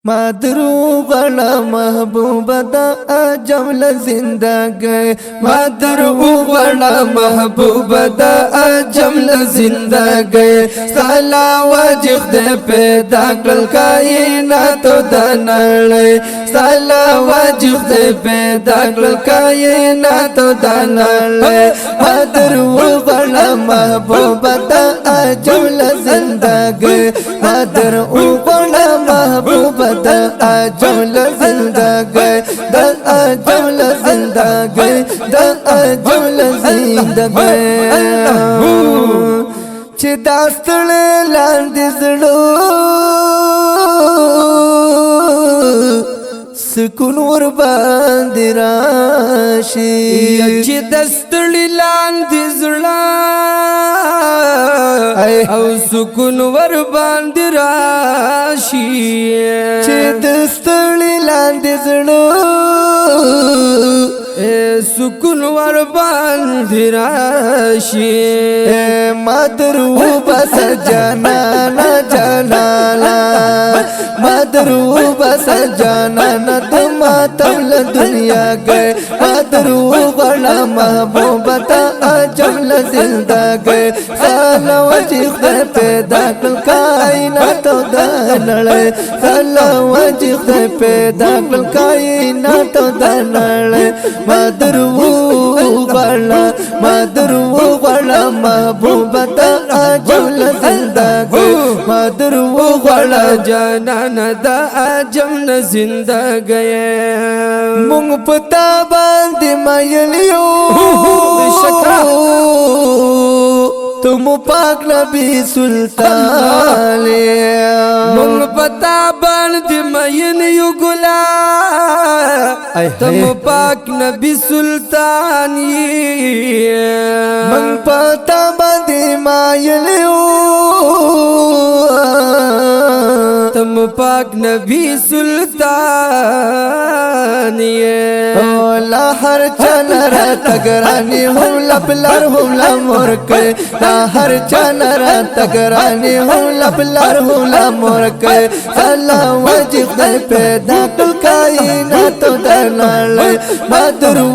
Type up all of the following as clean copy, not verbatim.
मादरू बड़ा महबूब दा अजमल जिंदगी मादरू बड़ा महबूब दा अजमल जिंदगी साला वजिख दे पैदा कल कायनात दनले साला वजिख दे पैदा कल कायनात दनले मादरू बड़ा महबूब दा अजमल जिंदगी मादरू बड़ा महबूब दा अजमल जिंदगी दा अजमल जिंदगी दा अजमल जिंदगी चे दास्तले लांदी जड़ो सुकून वर बांधी राशी चे दास्तले लांदी जड़ा औ सुकून वर बांधी राशी चे दास्तले लांदी जड़ो सुकून वर बांधी राशी मादरू बस जाना न जाना मादरू बस जाना न तुम तबल दुनिया गए मादरू बड़ा महबूब दा अजमल जिंदगी साला वजिख दे पैदा कल कायनात दनले साला वजिख दे पैदा कल कायनात दनले मादरू बड़ा महबूब दा अजमल जिंदगी मादरू बड़ा जानन दा अजमल जिंदगी मुंग पता बांधी मयलियो तुम पाक नबी सुल्तान मुंग पता बांधी मयलियो गुला तुम पाक नबी सुल्तानी मुंग पता बांधी मयलियो तुम पाक नबी सुल्तानी लाहर चनर तगरानी हम लपलर हम लमोरक लाहर चनर तगरानी हम लपलर हम लमोरक साला वजिख दे पैदा कल कायनात दनले मादरू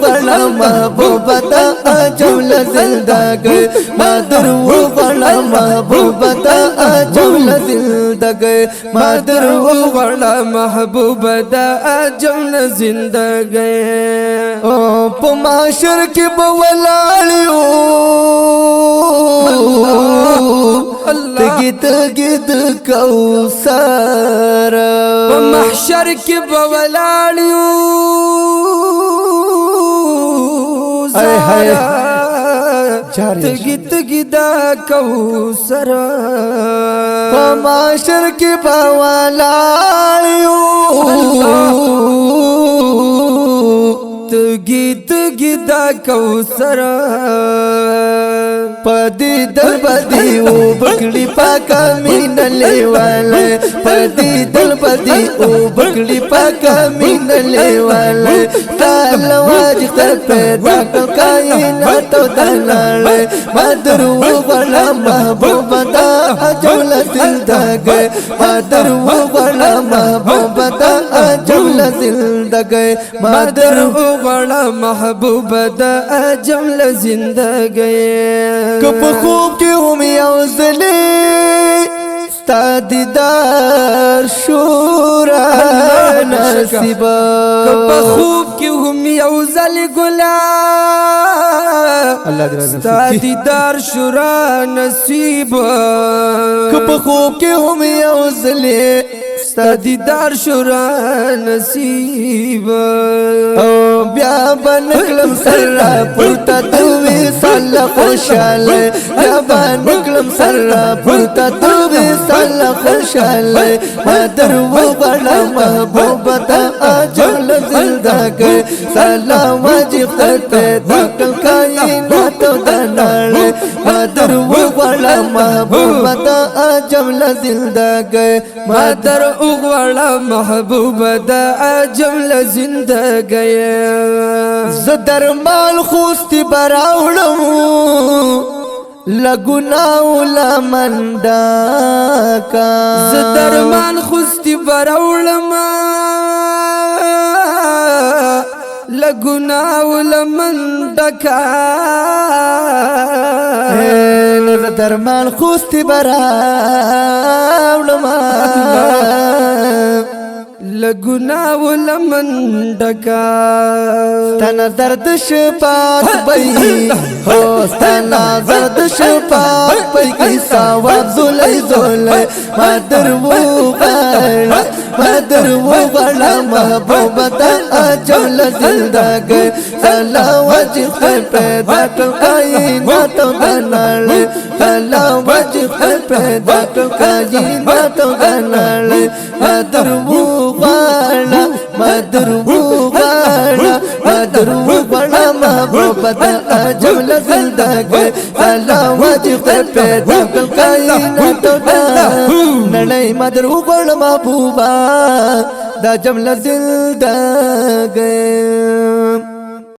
बड़ा महबूब दा अजमल जिंदगी मादरू बड़ा महबूब दा अजमल जिंदगी मादरू बड़ा महबूब दा अजमल जिंदगी ओ पमाशर के बवलालियो तगित गिद कौसर महशर के बवलालियो तगित गिदा कौसर पमाशर के बवलालियो गीत गिदा कौसर पदी दल बदी ओ बकड़ी पाका मीन ले वाले पदी दल बदी ओ बकड़ी पाका मीन ले वाले तालवाज कर पैदा कल कायनात दनले मादरू बड़ा महबूब दा अजमल जिंदगी मादरू बड़ा महबूब दा अजमल जिंदगी मादरू बड़ा महबूब दा अजमल जिंदगी कब खूब के हम यौजले स्ता दीदार शूरा नसीबा कब खूब के हम यौजल गुला स्ता दीदार शूरा नसीबा कब खूब के हम यौजले स्ता दीदार शूरा नसीबा ब्या बनकलम सर्रा पुरता तुवे साला खुशाल ब्या बनकलम सर्रा पुरता तुवे साला खुशाल मादरू बड़ा महबूब दा अजमल जिंदगी साला वजिख दे पैदा कल कायनात दनले मादरू बड़ा महबूब दा अजमल जिंदगी मादरू बड़ा महबूब दा अजमल जिंदगी زدر مال خوستی براوڑمو لګناو لمنډا کا ز درمان خوستی براولما لګناو لمنډکا نو درمان خوستی براولما لګناو لمنډکا ستنا درد شپاک بئی ہو ستنا درد شپاک بئی کیسا واب زولی زولی مادر وہ غالا مادر وہ غالا محبوبتا اجول زندگی سلا وجه خیر پیدا کر کائناتو گنالی سلا وجه خیر پیدا کر کائناتو گنالی مادر وہ غالا مادر وہ غالا مادر وہ غالا محبوبتا اجول زندگی سلا وجه خیر پیدا کر کائناتو نڑی مادر وہ غالا محبوبا دا جملہ زندگی